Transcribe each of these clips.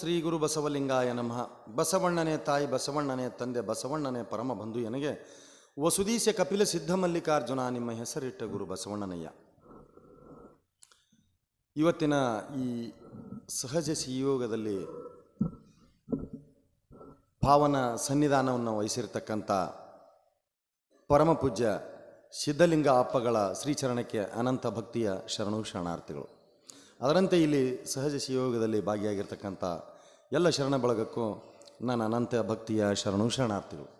ಶ್ರೀ ಗುರು ಬಸವಲಿಂಗಾಯ ನಮಃ. ಬಸವಣ್ಣನೇ ತಾಯಿ, ಬಸವಣ್ಣನೇ ತಂದೆ, ಬಸವಣ್ಣನೇ ಪರಮ ಬಂಧು ಎನಗೆ ವಸುದೀಶ ಕಪಿಲ ಸಿದ್ಧ ಮಲ್ಲಿಕಾರ್ಜುನ ನಿಮ್ಮ ಹೆಸರಿಟ್ಟ ಗುರು ಬಸವಣ್ಣನಯ್ಯ. ಇವತ್ತಿನ ಈ ಸಹಜ ಸಿಯೋಗದಲ್ಲಿ ಭಾವನ ಸನ್ನಿಧಾನವನ್ನು ವಹಿಸಿರ್ತಕ್ಕಂಥ ಪರಮ ಪೂಜ್ಯ ಸಿದ್ಧಲಿಂಗ ಅಪ್ಪಗಳ ಶ್ರೀಚರಣಕ್ಕೆ ಅನಂತ ಭಕ್ತಿಯ ಶರಣು ಶರಣಾರ್ಥಿಗಳು. ಅದರಂತೆ ಇಲ್ಲಿ ಸಹಜ ಸಿಯೋಗದಲ್ಲಿ ಭಾಗಿಯಾಗಿರ್ತಕ್ಕಂಥ ಎಲ್ಲ ಶರಣ ಬಳಗಕ್ಕೂ ನನ್ನ ಅನಂತ ಭಕ್ತಿಯ ಶರಣು ಶರಣಾರ್ಥಿಗಳು.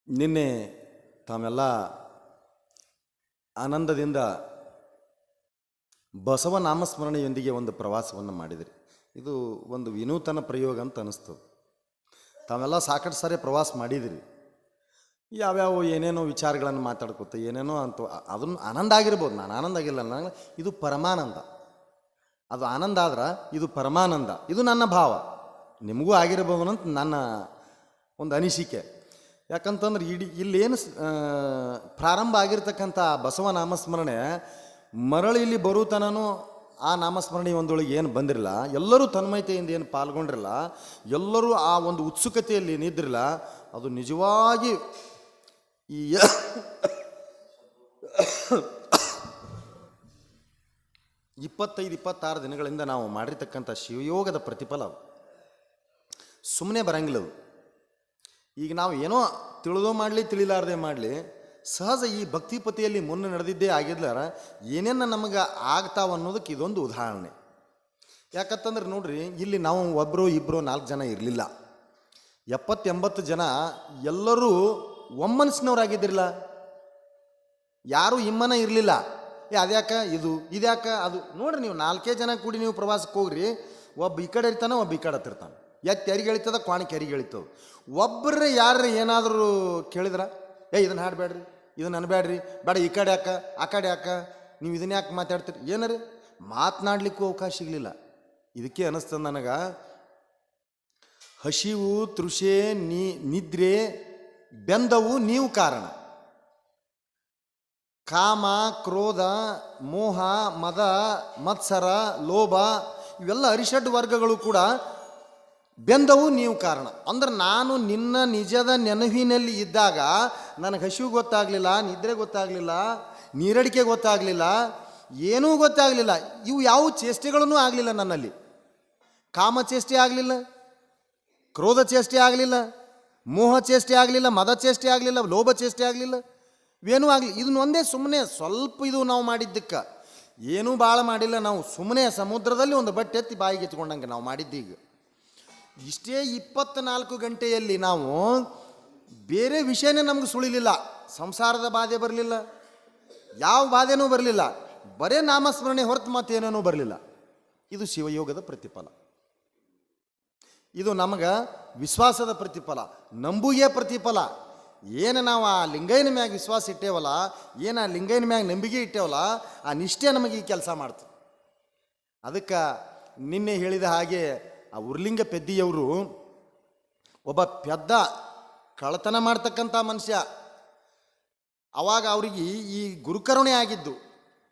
ನಿನ್ನೆ ತಾವೆಲ್ಲ ಆನಂದದಿಂದ ಬಸವ ನಾಮಸ್ಮರಣೆಯೊಂದಿಗೆ ಒಂದು ಪ್ರವಾಸವನ್ನು ಮಾಡಿದಿರಿ. ಇದು ಒಂದು ವಿನೂತನ ಪ್ರಯೋಗ ಅಂತ ಅನ್ನಿಸ್ತು. ತಾವೆಲ್ಲ ಸಾಕಷ್ಟು ಸಾರಿ ಪ್ರವಾಸ ಮಾಡಿದಿರಿ. ಯಾವ್ಯಾವ ಏನೇನೋ ವಿಚಾರಗಳನ್ನು ಮಾತಾಡ್ಕೊತ ಏನೇನೋ ಅಂತ ಅದನ್ನು ಆನಂದ ಆಗಿರ್ಬೋದು. ನಾನು ಆನಂದ ಆಗಿಲ್ಲ, ನನಗೆ ಇದು ಪರಮಾನಂದ. ಅದು ಆನಂದ ಆದ್ರೆ ಇದು ಪರಮಾನಂದ. ಇದು ನನ್ನ ಭಾವ, ನಿಮಗೂ ಆಗಿರ್ಬೋದು ಅಂತ ನನ್ನ ಒಂದು ಅನಿಸಿಕೆ. ಯಾಕಂತಂದ್ರೆ ಇಲ್ಲೇನು ಪ್ರಾರಂಭ ಆಗಿರ್ತಕ್ಕಂಥ ಬಸವ ನಾಮಸ್ಮರಣೆ ಮರಳಿ ಇಲ್ಲಿ ಬರುತನೂ ಆ ನಾಮಸ್ಮರಣೆ ಒಂದೊಳಗೆ ಏನು ಬಂದಿರಲ್ಲ. ಎಲ್ಲರೂ ತನ್ಮಯತೆಯಿಂದ ಏನು ಪಾಲ್ಗೊಂಡ್ರಲ್ಲ, ಎಲ್ಲರೂ ಆ ಒಂದು ಉತ್ಸುಕತೆಯಲ್ಲಿ ನಿದ್ರಿಲ್ಲ. ಅದು ನಿಜವಾಗಿ ಈ 25-26 ದಿನಗಳಿಂದ ನಾವು ಮಾಡಿರ್ತಕ್ಕಂಥ ಶಿವಯೋಗದ ಪ್ರತಿಫಲ ಸುಮ್ಮನೆ ಬರಂಗಿಲ್ಲ. ಅದು ಈಗ ನಾವು ಏನೋ ತಿಳಿದೋ ಮಾಡಲಿ ತಿಳಿಲಾರದೆ ಮಾಡಲಿ, ಸಹಜ ಈ ಭಕ್ತಿಪತಿಯಲ್ಲಿ ಮುನ್ನ ನಡೆದಿದ್ದೇ ಆಗಿದ್ಲಾರ ಏನೇನು ನಮಗೆ ಆಗ್ತಾವ ಅನ್ನೋದಕ್ಕೆ ಇದೊಂದು ಉದಾಹರಣೆ. ಯಾಕಂತಂದ್ರೆ ನೋಡ್ರಿ, ಇಲ್ಲಿ ನಾವು ಒಬ್ಬರು ಇಬ್ಬರು 4 ಜನ ಇರಲಿಲ್ಲ, 70-80 ಜನ ಎಲ್ಲರೂ ಒಮ್ಮನಸ್ಸಿನವರಾಗಿದ್ದಿರಲ್ಲ. ಯಾರೂ ಇಮ್ಮನ ಇರಲಿಲ್ಲ. ಅದ್ಯಾಕ ಇದ್ಯಾಕ ಅದು ನೋಡ್ರಿ. ನೀವು 4 ಜನ ಕೂಡಿ ನೀವು ಪ್ರವಾಸಕ್ಕೆ ಹೋಗ್ರಿ, ಒಬ್ಬ ಈ ಕಡೆ ಇರ್ತಾನೆ, ಒಬ್ಬ ಈ ಕಡೆ ಹತ್ತಿರ್ತಾನೆ. ಎತ್ತಿ ಎರಿಗೆ ಎಳಿತದ, ಕ್ವಾಣಿಕೆ ಎರಿಗೆ ಎಳಿತದ. ಒಬ್ಬರೇ ಯಾರು ಏನಾದರೂ ಕೇಳಿದ್ರ, ಇದನ್ನು ಹಾಡಬೇಡ್ರಿ, ಇದನ್ನು ಅನ್ಬೇಡ್ರಿ, ಬೇಡ ಈ ಕಡೆ ಯಾಕ ಆ ಕಡೆ ಯಾಕ, ನೀವು ಇದನ್ನ ಯಾಕೆ ಮಾತಾಡ್ತೀರಿ, ಏನಾರಿ ಮಾತನಾಡ್ಲಿಕ್ಕೂ ಅವಕಾಶ ಸಿಗಲಿಲ್ಲ. ಇದಕ್ಕೆ ಅನ್ನಿಸ್ತದ ನನಗೆ, ಹಸಿವು, ತೃಷೆ, ನಿದ್ರೆ, ಬೆಂದವು ನೀವು ಕಾರಣ. ಕಾಮ, ಕ್ರೋಧ, ಮೋಹ, ಮದ, ಮತ್ಸರ, ಲೋಭ ಇವೆಲ್ಲ ಅರಿಷಡ್ ವರ್ಗಗಳು ಕೂಡ ಬೆಂದವು ನೀವು ಕಾರಣ. ಅಂದ್ರೆ ನಾನು ನಿನ್ನ ನಿಜದ ನೆನಪಿನಲ್ಲಿ ಇದ್ದಾಗ ನನಗೆ ಹಸಿವು ಗೊತ್ತಾಗಲಿಲ್ಲ, ನಿದ್ರೆ ಗೊತ್ತಾಗಲಿಲ್ಲ, ನೀರಡಿಕೆ ಗೊತ್ತಾಗಲಿಲ್ಲ, ಏನೂ ಗೊತ್ತಾಗಲಿಲ್ಲ. ಇವು ಯಾವ ಚೇಷ್ಟೆಗಳೂ ಆಗಲಿಲ್ಲ ನನ್ನಲ್ಲಿ. ಕಾಮ ಚೇಷ್ಟೆ ಆಗಲಿಲ್ಲ, ಕ್ರೋಧ ಚೇಷ್ಟೆ ಆಗಲಿಲ್ಲ, ಮೋಹ ಚೇಷ್ಟೆ ಆಗಲಿಲ್ಲ, ಮದ ಚೇಷ್ಟೆ ಆಗಲಿಲ್ಲ, ಲೋಭ ಚೇಷ್ಟೆ ಆಗಲಿಲ್ಲ, ಏನೂ ಆಗಲಿ. ಇದನ್ನ ಒಂದೇ ಸುಮ್ಮನೆ ಸ್ವಲ್ಪ ಇದು ನಾವು ಮಾಡಿದ್ದಕ್ಕೆ ಏನೂ ಭಾಳ ಮಾಡಿಲ್ಲ. ನಾವು ಸುಮ್ಮನೆ ಸಮುದ್ರದಲ್ಲಿ ಒಂದು ಬಟ್ಟೆ ಎತ್ತಿ ಬಾಯಿಗೆ ಎತ್ಕೊಂಡಂಗೆ ನಾವು ಮಾಡಿದ್ದೀಗ. ಇಷ್ಟೇ 24 ಗಂಟೆಯಲ್ಲಿ ನಾವು ಬೇರೆ ವಿಷಯನೇ ನಮ್ಗೆ ಸುಳಿಲಿಲ್ಲ. ಸಂಸಾರದ ಬಾಧೆ ಬರಲಿಲ್ಲ, ಯಾವ ಬಾಧೆನೂ ಬರಲಿಲ್ಲ, ಬರೇ ನಾಮಸ್ಮರಣೆ ಹೊರತು ಮತ್ತೇನೇನೂ ಬರಲಿಲ್ಲ. ಇದು ಶಿವಯೋಗದ ಪ್ರತಿಫಲ. ಇದು ನಮಗೆ ವಿಶ್ವಾಸದ ಪ್ರತಿಫಲ, ನಂಬುಗೆ ಪ್ರತಿಫಲ. ಏನು ನಾವು ಆ ಲಿಂಗೈನ ಮ್ಯಾಗ ವಿಶ್ವಾಸ ಇಟ್ಟೇವಲ್ಲ, ಏನು ಆ ಲಿಂಗೈನ ಮ್ಯಾಗ ನಂಬಿಕೆ ಇಟ್ಟೇವಲ್ಲ, ಆ ನಿಷ್ಠೆ ನಮಗೆ ಈ ಕೆಲಸ ಮಾಡ್ತದೆ. ಅದಕ್ಕೆ ನಿನ್ನೆ ಹೇಳಿದ ಹಾಗೆ ಆ ಉರ್ಲಿಂಗ ಪೆದ್ದಿಯವರು ಒಬ್ಬ ಪೆದ್ದ, ಕಳ್ಳತನ ಮಾಡ್ತಕ್ಕಂಥ ಮನುಷ್ಯ. ಅವಾಗ ಅವರಿಗೆ ಈ ಗುರುಕರುಣೆ ಆಗಿದ್ದು.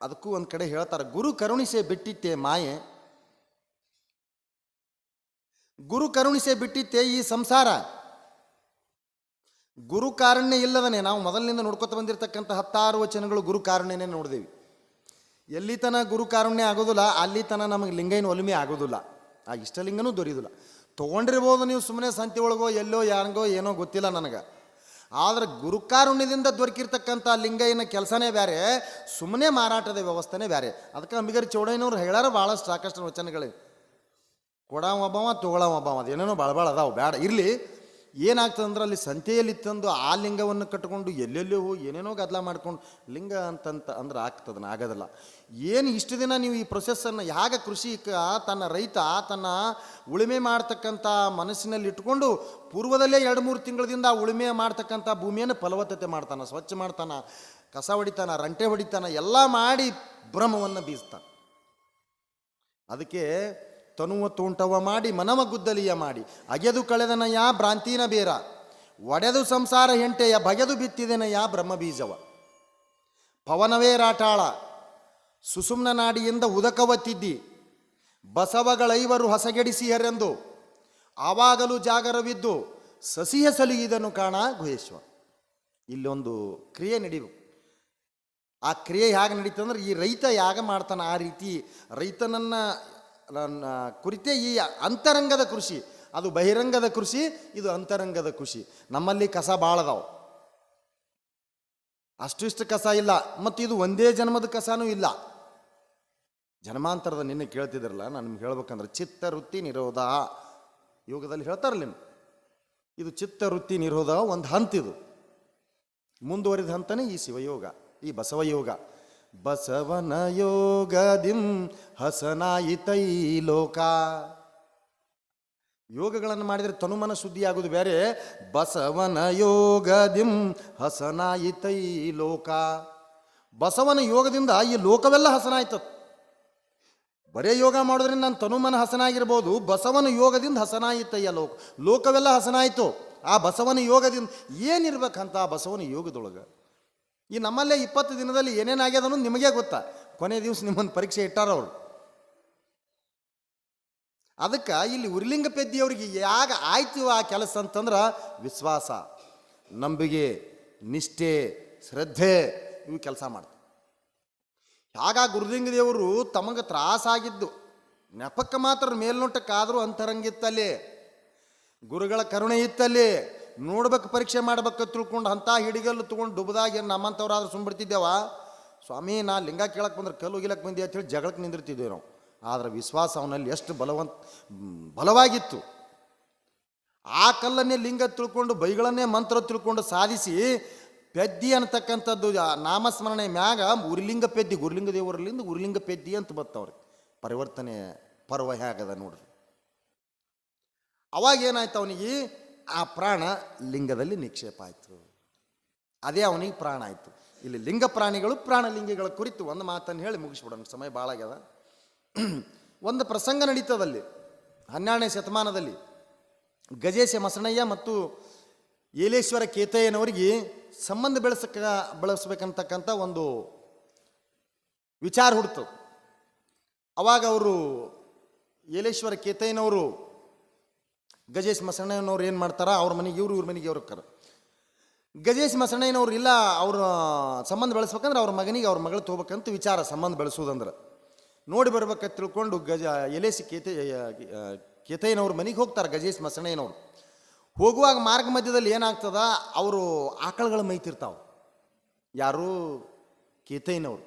ಅದಕ್ಕೂ ಒಂದು ಕಡೆ ಹೇಳ್ತಾರೆ, ಗುರು ಕರುಣಿಸೆ ಬಿಟ್ಟಿತ್ತೆ ಮಾಯೆ, ಗುರು ಕರುಣಿಸೆ ಬಿಟ್ಟಿತ್ತೆ ಈ ಸಂಸಾರ. ಗುರು ಕಾರುಣ್ಯ ಇಲ್ಲದನೆ ನಾವು ಮೊದಲಿನಿಂದ ನೋಡ್ಕೊತ ಬಂದಿರತಕ್ಕಂಥ 10 ವಚನಗಳು ಗುರು ಕಾರುಣ್ಯನೇ ನೋಡಿದೇವಿ. ಎಲ್ಲಿ ತನ ಗುರು ಕಾರುಣ್ಯ ಆಗೋದಿಲ್ಲ, ಅಲ್ಲಿ ತನ ನಮಗೆ ಲಿಂಗೈನ ಒಲಿಮೆ ಆಗೋದಿಲ್ಲ, ಆ ಇಷ್ಟಲಿಂಗನೂ ದೊರೆಯೋದಿಲ್ಲ. ತೊಗೊಂಡಿರ್ಬೋದು ನೀವು ಸುಮ್ಮನೆ ಸಂತೆ ಒಳಗೋ ಎಲ್ಲೋ ಯಾರಿಗೋ ಏನೋ ಗೊತ್ತಿಲ್ಲ ನನಗೆ. ಆದರೆ ಗುರುಕಾರುಣ್ಯದಿಂದ ದೊರಕಿರ್ತಕ್ಕಂಥ ಲಿಂಗೈನ ಕೆಲಸನೇ ಬೇರೆ, ಸುಮ್ಮನೆ ಮಾರಾಟದ ವ್ಯವಸ್ಥೆನೇ ಬೇರೆ. ಅದಕ್ಕೆ ಅಂಬಿಗರ ಚೌಡಯ್ಯನವ್ರು ಹೇಳಾರ ಭಾಳಷ್ಟು ಸಾಕಷ್ಟು ವಚನಗಳಿವೆ. ಕೊಡವ ಒಬ್ಬವ, ತೊಗೊಳವ ಒಬ್ಬವ, ಅದೇನೇನೋ ಭಾಳ ಅದಾವು, ಬೇಡ ಇರಲಿ. ಏನಾಗ್ತದೆ ಅಂದ್ರೆ, ಅಲ್ಲಿ ಸಂತೆಯಲ್ಲಿ ತಂದು ಆ ಲಿಂಗವನ್ನು ಕಟ್ಕೊಂಡು ಎಲ್ಲೆಲ್ಲೋ ಹೋಗಿ ಏನೇನೋ ಗದ್ದಲ ಮಾಡ್ಕೊಂಡು ಲಿಂಗ ಅಂದ್ರೆ ಆಗ್ತದನ್ನ ಆಗೋದಿಲ್ಲ. ಏನು ಇಷ್ಟು ದಿನ ನೀವು ಈ ಪ್ರೊಸೆಸ್ಸನ್ನು ಹೇಗೆ ಕೃಷಿಕ ತನ್ನ ರೈತ ತನ್ನ ಉಳುಮೆ ಮಾಡ್ತಕ್ಕಂಥ ಮನಸ್ಸಿನಲ್ಲಿ ಇಟ್ಕೊಂಡು ಪೂರ್ವದಲ್ಲೇ 2-3 ತಿಂಗಳಿಂದ ಉಳುಮೆ ಮಾಡ್ತಕ್ಕಂಥ ಭೂಮಿಯನ್ನು ಫಲವತ್ತತೆ ಮಾಡ್ತಾನೆ, ಸ್ವಚ್ಛ ಮಾಡ್ತಾನೆ, ಕಸ ಹೊಡಿತಾನೆ, ರಂಟೆ ಹೊಡಿತಾನೆ, ಎಲ್ಲ ಮಾಡಿ ಭ್ರಮವನ್ನು ಬೀಸ್ತಾನೆ. ಅದಕ್ಕೆ ತನುವ ತೋಂಟವ ಮಾಡಿ ಮನವ ಗುದ್ದಲಿಯ ಮಾಡಿ ಅಗೆದು ಕಳೆದನಯ್ಯ ಭ್ರಾಂತಿನ ಬೇರ ಒಡೆದು ಸಂಸಾರ ಹೆಂಟೆಯ ಬಗೆದು ಬಿತ್ತಿದೆನಯ್ಯ ಬ್ರಹ್ಮ ಬೀಜವ. ಪವನವೇ ರಾಟಾಳ ಸುಸುಮ್ನ ನಾಡಿಯಿಂದ ಉದಕವತ್ತಿದ್ದಿ, ಬಸವಗಳೈವರು ಹೊಸಗೆಡಿಸಿಹರೆಂದು ಆವಾಗಲೂ ಜಾಗರವಿದ್ದು ಸಸಿಯ ಸಲುಗಿದನು ಕಾಣ ಗುಹೇಶ್ವರ. ಇಲ್ಲೊಂದು ಕ್ರಿಯೆ ನಡೀಬೇಕು. ಆ ಕ್ರಿಯೆ ಹೇಗೆ ನಡೀತಂದ್ರೆ, ಈ ರೈತ ಯಾಗ ಮಾಡ್ತಾನೆ ಆ ರೀತಿ ರೈತನನ್ನ ಕುರಿತೇ ಈ ಅಂತರಂಗದ ಕೃಷಿ. ಅದು ಬಹಿರಂಗದ ಕೃಷಿ, ಇದು ಅಂತರಂಗದ ಕೃಷಿ. ನಮ್ಮಲ್ಲಿ ಕಸ ಭಾಳ ಅದಾವ, ಅಷ್ಟು ಇಷ್ಟು ಕಸ ಇಲ್ಲ, ಮತ್ತು ಇದು ಒಂದೇ ಜನ್ಮದ ಕಸನೂ ಇಲ್ಲ. ಜನ್ಮಾಂತರದ ನಿನ್ನೆ ಕೇಳ್ತಿದ್ರಲ್ಲ, ನಾನು ನಿಮ್ಗೆ ಹೇಳ್ಬೇಕಂದ್ರೆ ಚಿತ್ತವೃತ್ತಿ ನಿರೋಧ ಯೋಗದಲ್ಲಿ ಹೇಳ್ತಾರಲ್ಲ, ಇದು ಚಿತ್ತವೃತ್ತಿ ನಿರೋಧ ಒಂದು ಹಂತ. ಇದು ಮುಂದುವರಿದ ಹಂತನೇ ಈ ಶಿವಯೋಗ, ಈ ಬಸವಯೋಗ. ಬಸವನ ಯೋಗದಿಂ ಹಸನಾಯಿತೈ ಲೋಕ. ಯೋಗಗಳನ್ನು ಮಾಡಿದರೆ ತನುಮನ ಶುದ್ಧಿ ಆಗೋದು ಬೇರೆ. ಬಸವನ ಯೋಗದಿಂ ಹಸನಾಯಿತೈ ಲೋಕ. ಬಸವನ ಯೋಗದಿಂದ ಈ ಲೋಕವೆಲ್ಲ ಹಸನಾಯ್ತದ. ಬರೇ ಯೋಗ ಮಾಡೋದ್ರಿಂದ ನಾನು ತನುಮನ ಹಸನಾಗಿರ್ಬೋದು, ಬಸವನ ಯೋಗದಿಂದ ಹಸನಾಯಿತಯ್ಯ ಲೋಕ. ಲೋಕವೆಲ್ಲ ಹಸನಾಯಿತು ಆ ಬಸವನ ಯೋಗದಿಂದ. ಏನಿರ್ಬೇಕಂತ ಆ ಬಸವನ ಯೋಗದೊಳಗೆ? ಈ ನಮ್ಮಲ್ಲೇ 20 ದಿನದಲ್ಲಿ ಏನೇನಾಗ್ಯದ ಅನ್ನೋದು ನಿಮಗೇ ಗೊತ್ತಾ. ಕೊನೆ ದಿವಸ ನಿಮ್ಮನ್ನು ಪರೀಕ್ಷೆ ಇಟ್ಟಾರ ಅವರು. ಅದಕ್ಕೆ ಇಲ್ಲಿ ಉರ್ಲಿಂಗ ಪೆದ್ದಿಯವ್ರಿಗೆ ಯಾಗ ಆಯ್ತು ಆ ಕೆಲಸ ಅಂತಂದ್ರೆ ವಿಶ್ವಾಸ, ನಂಬಿಕೆ, ನಿಷ್ಠೆ, ಶ್ರದ್ಧೆ ಇವು ಕೆಲಸ ಮಾಡ್ತಾರೆ. ಆಗ ಗುರುಲಿಂಗ ದೇವರು ತಮಗೆ ತ್ರಾಸಾಗಿದ್ದು ನೆಪಕ್ಕೆ ಮಾತ್ರ ಮೇಲ್ನೋಟಕ್ಕಾದರೂ ಅಂತರಂಗಿತ್ತಲ್ಲಿ, ಗುರುಗಳ ಕರುಣೆ ಇತ್ತಲ್ಲಿ. ನೋಡ್ಬೇಕು, ಪರೀಕ್ಷೆ ಮಾಡ್ಬೇಕು ತಿಳ್ಕೊಂಡು ಅಂಥ ಹಿಡಿಗಲ್ಲು ತೊಗೊಂಡು ಡುಬ್ದಾಗ ನಮ್ಮಂಥವ್ರಾದ್ರೂ ಸುಂಬಿಡ್ತಿದ್ದೇವ. ಸ್ವಾಮಿ ನಾ ಲಿಂಗ ಕೇಳಕ್ಕೆ ಬಂದ್ರೆ ಕಲ್ಲು ಹೋಗಿಲಕ್ಕೆ ಬಂದಿ ಅಂತೇಳಿ ಜಗಳಕ್ಕೆ ನಿಂದಿರ್ತಿದ್ದೇವೆ ನಾವು. ಆದರೆ ವಿಶ್ವಾಸ ಅವನಲ್ಲಿ ಎಷ್ಟು ಬಲವಾಗಿತ್ತು. ಆ ಕಲ್ಲನ್ನೇ ಲಿಂಗ ತಿಳ್ಕೊಂಡು, ಬೈಗಳನ್ನೇ ಮಂತ್ರ ತಿಳ್ಕೊಂಡು ಸಾಧಿಸಿ ಪೆದ್ದಿ ಅನ್ನತಕ್ಕಂಥದ್ದು ನಾಮಸ್ಮರಣೆ ಮ್ಯಾಗ ಉರ್ಲಿಂಗ ಪೆದ್ದಿ, ಗುರುಲಿಂಗ ದೇವರಲ್ಲಿಂದ ಉರ್ಲಿಂಗ ಪೆದ್ದಿ ಅಂತ ಬರ್ತವ್ರಿ. ಪರಿವರ್ತನೆ ಪರ್ವ ಹೇಗದ ನೋಡ್ರಿ. ಅವಾಗ ಏನಾಯ್ತು, ಅವನಿಗೆ ಆ ಪ್ರಾಣ ಲಿಂಗದಲ್ಲಿ ನಿಕ್ಷೇಪ ಆಯಿತು. ಅದೇ ಅವನಿಗೆ ಪ್ರಾಣ ಆಯಿತು. ಇಲ್ಲಿ ಲಿಂಗ ಪ್ರಾಣಿಗಳು ಪ್ರಾಣಲಿಂಗಿಗಳ ಕುರಿತು ಒಂದು ಮಾತನ್ನು ಹೇಳಿ ಮುಗಿಸ್ಬಿಡೋಣ, ಸಮಯ ಭಾಳ ಆಗ್ಯದ. ಒಂದು ಪ್ರಸಂಗ ನಡೀತದಲ್ಲಿ 12ನೇ ಶತಮಾನದಲ್ಲಿ ಗಜೇಶ ಮಸಣಯ್ಯ ಮತ್ತು ಏಲೇಶ್ವರ ಕೇತಯ್ಯನವರಿಗೆ ಸಂಬಂಧ ಬೆಳೆಸ್ಬೇಕಂತಕ್ಕಂಥ ಒಂದು ವಿಚಾರ ಹುಡ್ತು. ಅವಾಗ ಅವರು ಏಲೇಶ್ವರ ಕೇತಯ್ಯನವರು ಗಜೇಶ್ ಮಸಣಯ್ಯನವ್ರು ಏನು ಮಾಡ್ತಾರ, ಅವ್ರ ಮನೆಗೆ ಇವ್ರ ಮನೆಗೆ ಅವ್ರ ಕರ. ಗಜೇಶ್ ಮಸಣಯ್ಯನವ್ರು ಇಲ್ಲ, ಅವ್ರ ಸಂಬಂಧ ಬೆಳೆಸ್ಬೇಕಂದ್ರೆ ಅವ್ರ ಮಗನಿಗೆ ಅವ್ರ ಮಗಳು ತಗೋಬೇಕಂತ ವಿಚಾರ. ಸಂಬಂಧ ಬೆಳೆಸೋದಂದ್ರೆ ನೋಡಿ ಬರ್ಬೇಕಂತ ತಿಳ್ಕೊಂಡು ಎಲೇಸಿ ಕೇತಯ್ಯನವ್ರ ಮನೆಗೆ ಹೋಗ್ತಾರೆ ಗಜೇಶ್ ಮಸಣಯ್ಯನವ್ರು. ಹೋಗುವಾಗ ಮಾರ್ಗ ಮಧ್ಯದಲ್ಲಿ ಏನಾಗ್ತದ, ಅವರು ಆಕಳುಗಳು ಮೈತಿರ್ತಾವೆ. ಯಾರು? ಕೇತಯ್ಯನವ್ರು.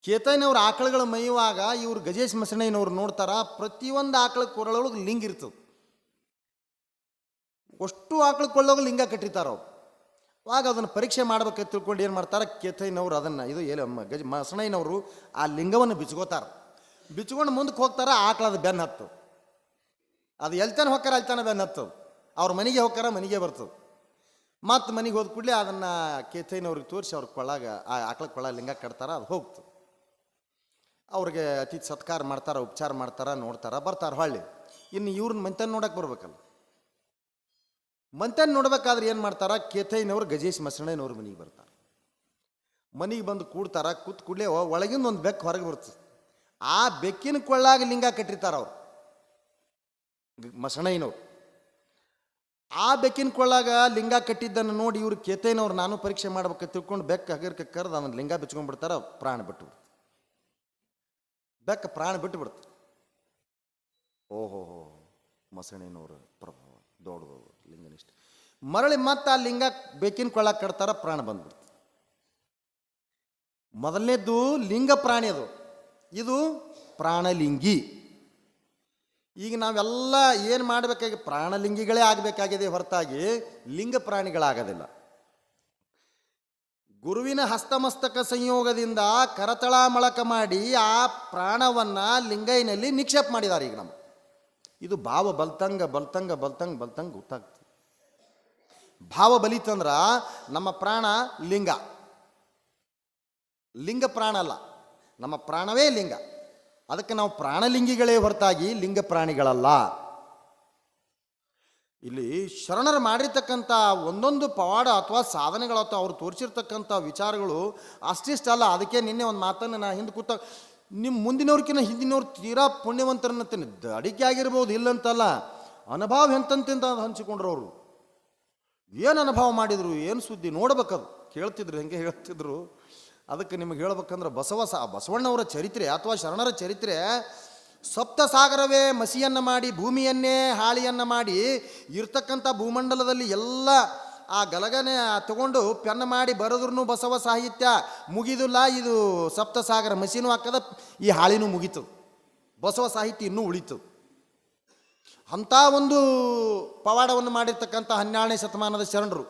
ಕೇತಯ್ಯನವ್ರು ಆಕಳುಗಳು ಮೈಯುವಾಗ ಇವ್ರು ಗಜೇಶ್ ಮಸಣಯ್ಯನವ್ರು ನೋಡ್ತಾರ, ಪ್ರತಿಯೊಂದು ಆಕಳ ಕೊರಳೊಳಗೆ ಲಿಂಗ ಇರ್ತದೆ. ಅಷ್ಟು ಆಕಳು ಕೊಳ್ಳೋಗ ಲಿಂಗ ಕಟ್ಟಿರ್ತಾರ ಅವ್ರು. ಆವಾಗ ಅದನ್ನು ಪರೀಕ್ಷೆ ಮಾಡ್ಬೇಕಂತ ತಿಳ್ಕೊಂಡು ಏನು ಮಾಡ್ತಾರೆ, ಕೇತಯ್ಯನವ್ರು ಅದನ್ನು ಮಸಣಯ್ಯನವರು ಆ ಲಿಂಗವನ್ನು ಬಿಚ್ಕೋತಾರೆ. ಬಿಚ್ಕೊಂಡು ಮುಂದಕ್ಕೆ ಹೋಗ್ತಾರೆ, ಆಕಳದ ಬೆನ್ನು ಹತ್ತು. ಅದು ಎಲ್ತಾನೆ ಹೋಗ್ತಾರ, ಅಲ್ತಾನೆ ಬೆನ್ನು ಹತ್ತದು. ಅವ್ರ ಮನೆಗೆ ಹೋಗ್ತಾರ, ಮನೆಗೆ ಬರ್ತದೆ. ಮತ್ತು ಮನೆಗೆ ಹೋದ ಕೂಡಲೇ ಅದನ್ನು ಕೇತಯ್ಯನವ್ರಿಗೆ ತೋರಿಸಿ ಅವ್ರ ಕೊಳ್ಳಾಗ ಆ ಆಕಳ ಕೊಳ್ಳ ಲಿಂಗ ಕಟ್ತಾರ. ಅದು ಹೋಗ್ತು. ಅವ್ರಿಗೆ ಅತಿಥಿ ಸತ್ಕಾರ ಮಾಡ್ತಾರೆ, ಉಪಚಾರ ಮಾಡ್ತಾರೆ, ನೋಡ್ತಾರೆ, ಬರ್ತಾರೆ. ಹೊಳ್ಳಿ ಇನ್ನು ಇವ್ರನ್ನ ಮಂತನ್ ನೋಡಕ್ಕೆ ಬರ್ಬೇಕಲ್ಲ. ಮಂತನ್ ನೋಡ್ಬೇಕಾದ್ರೆ ಏನು ಮಾಡ್ತಾರೆ, ಕೇತಯ್ಯನವ್ರು ಗಜೇಶ್ ಮಸಣಯ್ಯನವ್ರ ಮನೆಗೆ ಬರ್ತಾರೆ. ಮನೆಗೆ ಬಂದು ಕೂಡ್ತಾರ. ಕೂತ್ ಕೂಡಲೇ ಒಳಗಿಂದ ಒಂದು ಬೆಕ್ಕು ಹೊರಗೆ ಬರ್ತದೆ. ಆ ಬೆಕ್ಕಿನ ಕೊಳ್ಳಾಗ ಲಿಂಗ ಕಟ್ಟಿರ್ತಾರೆ ಅವ್ರು ಮಸಣಯ್ಯನವ್ರು. ಆ ಬೆಕ್ಕಿನ ಕೊಳ್ಳಾಗ ಲಿಂಗ ಕಟ್ಟಿದ್ದನ್ನು ನೋಡಿ ಇವ್ರು ಕೇತಯ್ಯನವ್ರು ನಾನು ಪರೀಕ್ಷೆ ಮಾಡ್ಬೇಕು ತಿಳ್ಕೊಂಡು ಬೆಕ್ಕ ಹಗರ್ಕ ಕರೆದು ಅದನ್ನು ಲಿಂಗ ಬಿಚ್ಕೊಂಡ್ಬಿಡ್ತಾರ. ಪ್ರಾಣ ಬಿಟ್ಟು ಬೆಕ್ಕ ಪ್ರಾಣ ಬಿಟ್ಟು ಬಿಡ್ತು. ಓಹೋ ಮಸಣಯ್ಯನವ್ರ ಪ್ರಭಾವ ದೊಡ್ಡದು ಲಿಂಗನಿಷ್ಠ. ಮರಳಿ ಮತ್ತೆ ಆ ಲಿಂಗ ಬೆಕ್ಕಿನ ಕೊಳ್ಳಾಗ ಕಟ್ತಾರ, ಪ್ರಾಣ ಬಂದ್ಬಿಡ್ತು. ಮೊದಲನೇದ್ದು ಲಿಂಗ ಪ್ರಾಣಿ, ಅದು ಇದು ಪ್ರಾಣಲಿಂಗಿ. ಈಗ ನಾವೆಲ್ಲ ಏನು ಮಾಡಬೇಕಾಗಿ ಪ್ರಾಣಲಿಂಗಿಗಳೇ ಆಗಬೇಕಾಗಿದೆ ಹೊರತಾಗಿ ಲಿಂಗ ಪ್ರಾಣಿಗಳಾಗೋದಿಲ್ಲ. ಗುರುವಿನ ಹಸ್ತಮಸ್ತಕ ಸಂಯೋಗದಿಂದ ಕರತಳ ಮೊಳಕ ಮಾಡಿ ಆ ಪ್ರಾಣವನ್ನು ಲಿಂಗೈನಲ್ಲಿ ನಿಕ್ಷೇಪ ಮಾಡಿದ್ದಾರೆ. ಈಗ ನಮ್ಮ ಇದು ಭಾವ ಬಲ್ತಂಗ ಬಲ್ತಂಗ ಬಲ್ತಂಗ ಬಲ್ತಂಗ ಗೊತ್ತಾಗ್ತದೆ. ಭಾವ ಬಲಿತಂದ್ರ ನಮ್ಮ ಪ್ರಾಣ ಲಿಂಗ, ಲಿಂಗ ಪ್ರಾಣ ಅಲ್ಲ, ನಮ್ಮ ಪ್ರಾಣವೇ ಲಿಂಗ. ಅದಕ್ಕೆ ನಾವು ಪ್ರಾಣಲಿಂಗಿಗಳೇ ಹೊರತಾಗಿ ಲಿಂಗ ಪ್ರಾಣಿಗಳಲ್ಲ. ಇಲ್ಲಿ ಶರಣರು ಮಾಡಿರ್ತಕ್ಕಂಥ ಒಂದೊಂದು ಪವಾಡ ಅಥವಾ ಸಾಧನೆಗಳು ಅಥವಾ ಅವ್ರು ತೋರಿಸಿರ್ತಕ್ಕಂಥ ವಿಚಾರಗಳು ಅಷ್ಟಿಷ್ಟ ಅಲ್ಲ. ಅದಕ್ಕೆ ನಿನ್ನೆ ಒಂದು ಮಾತನ್ನು ನಾ ಹಿಂದೆ ಕೂತ, ನಿಮ್ಮ ಮುಂದಿನವ್ರಕ್ಕಿಂತ ಹಿಂದಿನವ್ರು ತೀರಾ ಪುಣ್ಯವಂತರನ್ನತ್ತೇನೆ. ಅಡಿಕೆ ಆಗಿರ್ಬೋದು, ಇಲ್ಲಂತಲ್ಲ, ಅನುಭವ ಎಂತಂತಿಂತ ಹಂಚಿಕೊಂಡ್ರು. ಅವರು ಏನು ಅನುಭವ ಮಾಡಿದರು, ಏನು ಸುದ್ದಿ ನೋಡ್ಬೇಕದು. ಕೇಳ್ತಿದ್ರು, ಹೆಂಗೆ ಹೇಳ್ತಿದ್ರು. ಅದಕ್ಕೆ ನಿಮಗೆ ಹೇಳ್ಬೇಕಂದ್ರೆ ಬಸವಣ್ಣವರ ಚರಿತ್ರೆ ಅಥವಾ ಶರಣರ ಚರಿತ್ರೆ ಸಪ್ತ ಸಾಗರವೇ ಮಸಿಯನ್ನು ಮಾಡಿ, ಭೂಮಿಯನ್ನೇ ಹಾಳಿಯನ್ನು ಮಾಡಿ, ಇರ್ತಕ್ಕಂಥ ಭೂಮಂಡಲದಲ್ಲಿ ಎಲ್ಲ ಆ ಗಲಗನೆ ತಗೊಂಡು ಪೆನ್ನ ಮಾಡಿ ಬರೆದ್ರೂ ಬಸವ ಸಾಹಿತ್ಯ ಮುಗಿದಿಲ್ಲ. ಇದು ಸಪ್ತ ಸಾಗರ ಮಸಿನೂ ಹಾಕದ, ಈ ಹಾಳಿನೂ ಮುಗೀತು, ಬಸವ ಸಾಹಿತ್ಯ ಇನ್ನೂ ಉಳಿತು. ಅಂಥ ಒಂದು ಪವಾಡವನ್ನು ಮಾಡಿರ್ತಕ್ಕಂಥ 12ನೇ ಶತಮಾನದ ಶರಣರು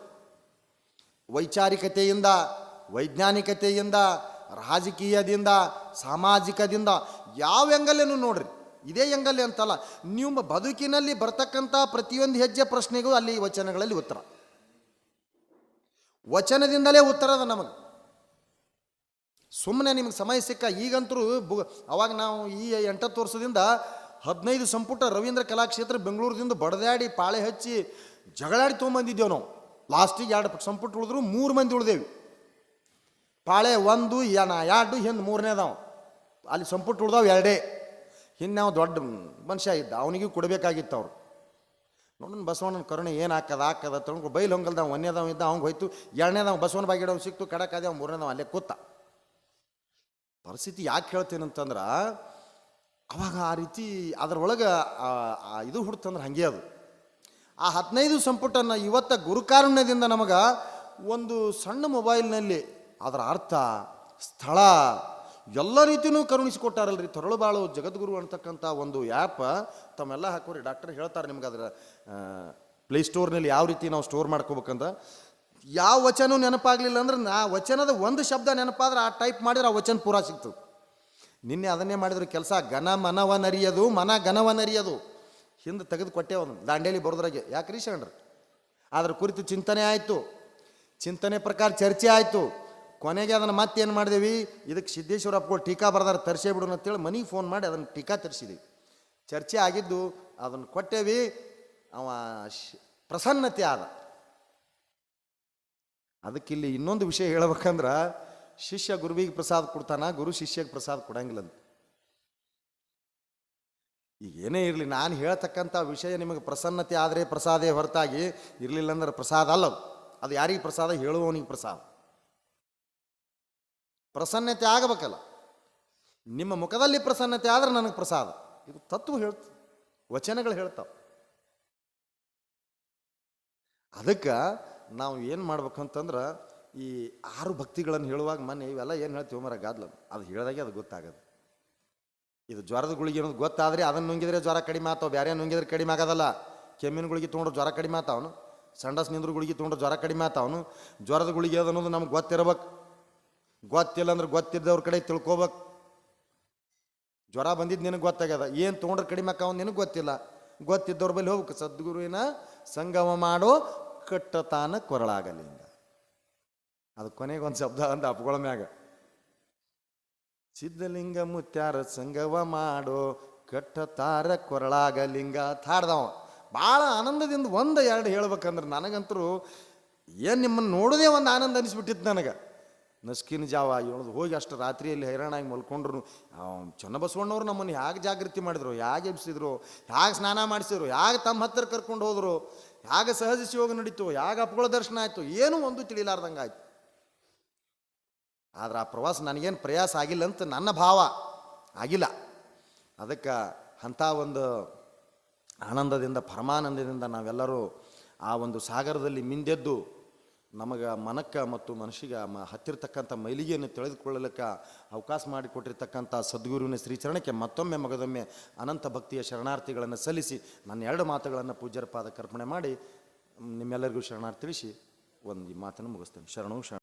ವೈಚಾರಿಕತೆಯಿಂದ, ವೈಜ್ಞಾನಿಕತೆಯಿಂದ, ರಾಜಕೀಯದಿಂದ, ಸಾಮಾಜಿಕದಿಂದ ಯಾವ ಎಂಗಲ್ಲೇನು ನೋಡ್ರಿ, ಇದೇ ಎಂಗಲ್ಲಿ ಅಂತಲ್ಲ, ನಿಮ್ಮ ಬದುಕಿನಲ್ಲಿ ಬರ್ತಕ್ಕಂಥ ಪ್ರತಿಯೊಂದು ಹೆಜ್ಜೆ ಪ್ರಶ್ನೆಗೂ ಅಲ್ಲಿ ವಚನಗಳಲ್ಲಿ ಉತ್ತರ, ವಚನದಿಂದಲೇ ಉತ್ತರದ ನಮಗೆ. ಸುಮ್ಮನೆ ನಿಮಗೆ ಸಮಯ ಸಿಕ್ಕ ಈಗಂತರೂ ಅವಾಗ ನಾವು ಈ 8 ವರ್ಷದಿಂದ 15 ಸಂಪುಟ ರವೀಂದ್ರ ಕಲಾಕ್ಷೇತ್ರ ಬೆಂಗಳೂರದಿಂದ ಬಡದಾಡಿ ಪಾಳೆ ಹಚ್ಚಿ ಜಗಳಾಡಿ ತೊಗೊಂಬಂದಿದ್ದೇವೆ ನಾವು. ಲಾಸ್ಟಿಗೆ 2 ಸಂಪುಟ ಉಳಿದ್ರು 3 ಮಂದಿ ಉಳಿದೇವಿ. ಪಾಳೆ 1 2 ಹಿಂದೆ 3ನೇದಾವ, ಅಲ್ಲಿ ಸಂಪುಟ ಉಳ್ದಾವ್ 2. ಹಿಂದೆ ನಾವು ದೊಡ್ಡ ಮನುಷ್ಯ ಇದ್ದ, ಅವನಿಗೂ ಕೊಡಬೇಕಾಗಿತ್ತು ಅವ್ರು. ನೋಡೋಣ ಬಸವಣ್ಣನ ಕರುಣೆ ಏನು ಹಾಕದ ತಗೊಂಡು ಬೈಲ್ ಹೊಂಗಲ್ದಾವ 1ನೇದಾವ ಇದ್ದ, ಅವ್ನಿಗೆ ಹೋಯ್ತು. 2ನೇದಾವ ಬಸವನ ಬಾಗಿಡವ್ ಸಿಕ್ತು, ಕಡಕಾದ 3ನೇದಾವ ಅಲ್ಲೇ ಕೂತ. ಪರಿಸ್ಥಿತಿ ಯಾಕೆ ಹೇಳ್ತೇನಂತಂದ್ರೆ, ಅವಾಗ ಆ ರೀತಿ ಅದರೊಳಗೆ ಇದು ಹುಡ್ತಂದ್ರೆ ಹಂಗೆ ಅದು. ಆ 15 ಸಂಪುಟನ್ನು ಇವತ್ತ ಗುರುಕಾರುಣ್ಯದಿಂದ ನಮಗೆ ಒಂದು ಸಣ್ಣ ಮೊಬೈಲ್ನಲ್ಲಿ ಅದರ ಅರ್ಥ, ಸ್ಥಳ ಎಲ್ಲ ರೀತಿಯೂ ಕರುಣಿಸಿಕೊಟ್ಟಾರಲ್ರಿ. ತರಳುಬಾಳು ಜಗದ್ಗುರು ಅಂತಕ್ಕಂಥ ಒಂದು ಆ್ಯಪ್ ತಮ್ಮೆಲ್ಲ ಹಾಕೋರಿ. ಡಾಕ್ಟರ್ ಹೇಳ್ತಾರೆ ನಿಮ್ಗೆ ಅದರ ಪ್ಲೇಸ್ಟೋರ್ನಲ್ಲಿ ಯಾವ ರೀತಿ ನಾವು ಸ್ಟೋರ್ ಮಾಡ್ಕೋಬೇಕಂತ. ಯಾವ ವಚನ ನೆನಪಾಗಲಿಲ್ಲ ಅಂದ್ರೆ ವಚನದ ಒಂದು ಶಬ್ದ ನೆನಪಾದ್ರೆ ಆ ಟೈಪ್ ಮಾಡಿದ್ರೆ ಆ ವಚನ ಪೂರಾ ಸಿಗ್ತದೆ. ನಿನ್ನೆ ಅದನ್ನೇ ಮಾಡಿದ್ರು ಕೆಲಸ. ಘನ ಮನವನರಿಯದು, ಮನ ಘನವನರಿಯದು ಹಿಂದೆ ತೆಗೆದು ಕೊಟ್ಟೆ ಒಂದು ದಾಂಡೇಲಿ ಬರೋದ್ರಾಗೆ. ಯಾಕ್ರಿ ಶರಣರು ಅದ್ರ ಕುರಿತು ಚಿಂತನೆ ಆಯಿತು, ಚಿಂತನೆ ಪ್ರಕಾರ ಚರ್ಚೆ ಆಯಿತು. ಕೊನೆಗೆ ಅದನ್ನು ಮತ್ತೇನು ಮಾಡಿದೇವಿ, ಇದಕ್ಕೆ ಸಿದ್ದೇಶ್ವರ ಅಪ್ಪಗಳು ಟೀಕಾ ಬರ್ದಾರ, ತರಿಸೇ ಬಿಡೋಣ ಅಂತೇಳಿ ಮನೆಗೆ ಫೋನ್ ಮಾಡಿ ಅದನ್ನು ಟೀಕಾ ತರಿಸಿದ್ದೀವಿ. ಚರ್ಚೆ ಆಗಿದ್ದು ಅದನ್ನು ಕೊಟ್ಟೇವಿ. ಅವ ಪ್ರಸನ್ನತೆ ಆದ. ಅದಕ್ಕಿಲ್ಲಿ ಇನ್ನೊಂದು ವಿಷಯ ಹೇಳ್ಬೇಕಂದ್ರೆ, ಶಿಷ್ಯ ಗುರುವಿಗೆ ಪ್ರಸಾದ ಕೊಡ್ತಾನ, ಗುರು ಶಿಷ್ಯಗೆ ಪ್ರಸಾದ ಕೊಡಂಗಿಲ್ಲಂತ. ಈಗ ಏನೇ ಇರಲಿ, ನಾನು ಹೇಳ್ತಕ್ಕಂಥ ವಿಷಯ ನಿಮಗೆ ಪ್ರಸನ್ನತೆ ಆದರೆ ಪ್ರಸಾದೇ ಹೊರತಾಗಿ ಇರಲಿಲ್ಲ ಅಂದ್ರೆ ಪ್ರಸಾದ ಅಲ್ಲ. ಅದು ಯಾರಿಗೆ ಪ್ರಸಾದ, ಹೇಳುವವನಿಗೆ ಪ್ರಸಾದ. ಪ್ರಸನ್ನತೆ ಆಗಬೇಕಲ್ಲ, ನಿಮ್ಮ ಮುಖದಲ್ಲಿ ಪ್ರಸನ್ನತೆ ಆದ್ರೆ ನನಗೆ ಪ್ರಸಾದ. ಇದು ತತ್ವ ಹೇಳ್ತು, ವಚನಗಳು ಹೇಳ್ತಾವ. ಅದಕ್ಕೆ ನಾವು ಏನು ಮಾಡ್ಬೇಕಂತಂದ್ರೆ, ಈ 6 ಭಕ್ತಿಗಳನ್ನು ಹೇಳುವಾಗ ಮೊನ್ನೆ ಇವೆಲ್ಲ ಏನು ಹೇಳ್ತೀವಿ ಮರ ಗಾದ್ಲ, ಅದು ಹೇಳಿದಾಗೆ ಅದು ಗೊತ್ತಾಗದು. ಇದು ಜ್ವರದ ಗುಳಿಗೆ ಅನ್ನೋದು ಗೊತ್ತಾದರೆ ಅದನ್ನು ನುಂಗಿದ್ರೆ ಜ್ವರ ಕಡಿಮೆ ಆಗ್ತಾವೆ, ಬೇರೆ ನುಂಗಿದ್ರೆ ಕಡಿಮೆ ಆಗೋದಲ್ಲ. ಕೆಮ್ಮಿನ ಗುಳಿಗೆ ತೊಗೊಂಡ್ರೆ ಜ್ವರ ಕಡಿಮೆ ಆಗ್ತಾವನು, ಸಂಡಸ್ ನಿಂದ್ರ ಗುಳಿಗೆ ತೊಗೊಂಡ್ರೆ ಜ್ವರ ಕಡಿಮೆ ಆಗ್ತಾವನು. ಜ್ವರದ ಗುಳಿಗೆ ಅದು ಅನ್ನೋದು ನಮ್ಗೆ ಗೊತ್ತಿರ್ಬೇಕು. ಗೊತ್ತಿಲ್ಲ ಅಂದ್ರೆ ಗೊತ್ತಿದ್ದವ್ರ ಕಡೆ ತಿಳ್ಕೊಬೇಕು. ಜ್ವರ ಬಂದಿದ್ದು ನಿನಗೆ ಗೊತ್ತಾಗ್ಯದ, ಏನು ತೊಗೊಂಡ್ರೆ ಕಡಿಮೆ ಆಕಾವ ನಿನಗೆ ಗೊತ್ತಿಲ್ಲ. ಗೊತ್ತಿದ್ದವ್ರ ಬಳಿ ಹೋಗ್ಬೇಕು. ಸದ್ಗುರುವಿನ ಸಂಗಮ ಮಾಡೋ ಕಟ್ಟತಾನ ಕೊರಳಾಗಲಿಂಗ. ಅದು ಕೊನೆಗೊಂದು ಶಬ್ದ ಅಂತ ಅಪ್ಗಳ ಮ್ಯಾಗ, ಸಿದ್ಧಲಿಂಗ ಮುತ್ಯಾರ ಸಂಗವ ಮಾಡೋ ಕಟ್ಟತಾರ ಕೊರಳಾಗಲಿಂಗ ಹಾಡ್ದವ. ಭಾಳ ಆನಂದದಿಂದ 1-2 ಹೇಳ್ಬೇಕಂದ್ರೆ ನನಗಂತರೂ ಏನು ನಿಮ್ಮನ್ನು ನೋಡೋದೇ ಒಂದು ಆನಂದ ಅನಿಸ್ಬಿಟ್ಟಿತ್ತು ನನಗೆ. ನಸ್ಕಿನ ಜಾವ ಹೇಳೋದು ಹೋಗಿ ಅಷ್ಟು ರಾತ್ರಿಯಲ್ಲಿ ಹೈರಾಣಾಗಿ ಮಲ್ಕೊಂಡ್ರು. ಚನ್ನಬಸವಣ್ಣವ್ರು ನಮ್ಮನ್ನು ಹೇಗೆ ಜಾಗೃತಿ ಮಾಡಿದ್ರು, ಹೇಗೆ ಎಬ್ಸಿದ್ರು, ಹೇಗೆ ಸ್ನಾನ ಮಾಡಿಸಿದ್ರು, ಹೇಗೆ ತಮ್ಮ ಹತ್ತಿರ ಕರ್ಕೊಂಡು ಹೋದರು, ಹೇಗೆ ಸಹಜ ಶಿವೋಗ ನಡೀತು, ಹೇಗೆ ಅಪ್ಪಗಳ ದರ್ಶನ ಆಯಿತು, ಏನೂ ಒಂದು ತಿಳಿಲಾರ್ದಂಗೆ ಆಯ್ತು. ಆದ್ರೆ ಆ ಪ್ರವಾಸ ನನಗೇನು ಪ್ರಯಾಸ ಆಗಿಲ್ಲ ಅಂತ ನನ್ನ ಭಾವ, ಆಗಿಲ್ಲ. ಅದಕ್ಕೆ ಅಂಥ ಒಂದು ಆನಂದದಿಂದ, ಪರಮಾನಂದದಿಂದ ನಾವೆಲ್ಲರೂ ಆ ಒಂದು ಸಾಗರದಲ್ಲಿ ಮಿಂದೆದ್ದು ನಮಗೆ ಮನಕ್ಕೆ ಮತ್ತು ಮನಸ್ಸಿಗೆ ಹತ್ತಿರತಕ್ಕಂಥ ಮೈಲಿಗೆಯನ್ನು ತಿಳಿದುಕೊಳ್ಳಲಿಕ್ಕೆ ಅವಕಾಶ ಮಾಡಿಕೊಟ್ಟಿರ್ತಕ್ಕಂಥ ಸದ್ಗುರುವಿನ ಶ್ರೀಚರಣಕ್ಕೆ ಮತ್ತೊಮ್ಮೆ ಮಗದೊಮ್ಮೆ ಅನಂತ ಭಕ್ತಿಯ ಶರಣಾರ್ಥಿಗಳನ್ನು ಸಲ್ಲಿಸಿ ನನ್ನ 2 ಮಾತುಗಳನ್ನು ಪೂಜ್ಯರ ಪಾದಕ್ಕೆ ಅರ್ಪಣೆ ಮಾಡಿ ನಿಮ್ಮೆಲ್ಲರಿಗೂ ಶರಣಾರ್ಥಿ ತಿಳಿಸಿ ಒಂದು ಮಾತನ್ನು ಮುಗಿಸ್ತೇನೆ. ಶರಣು ಶರಣ.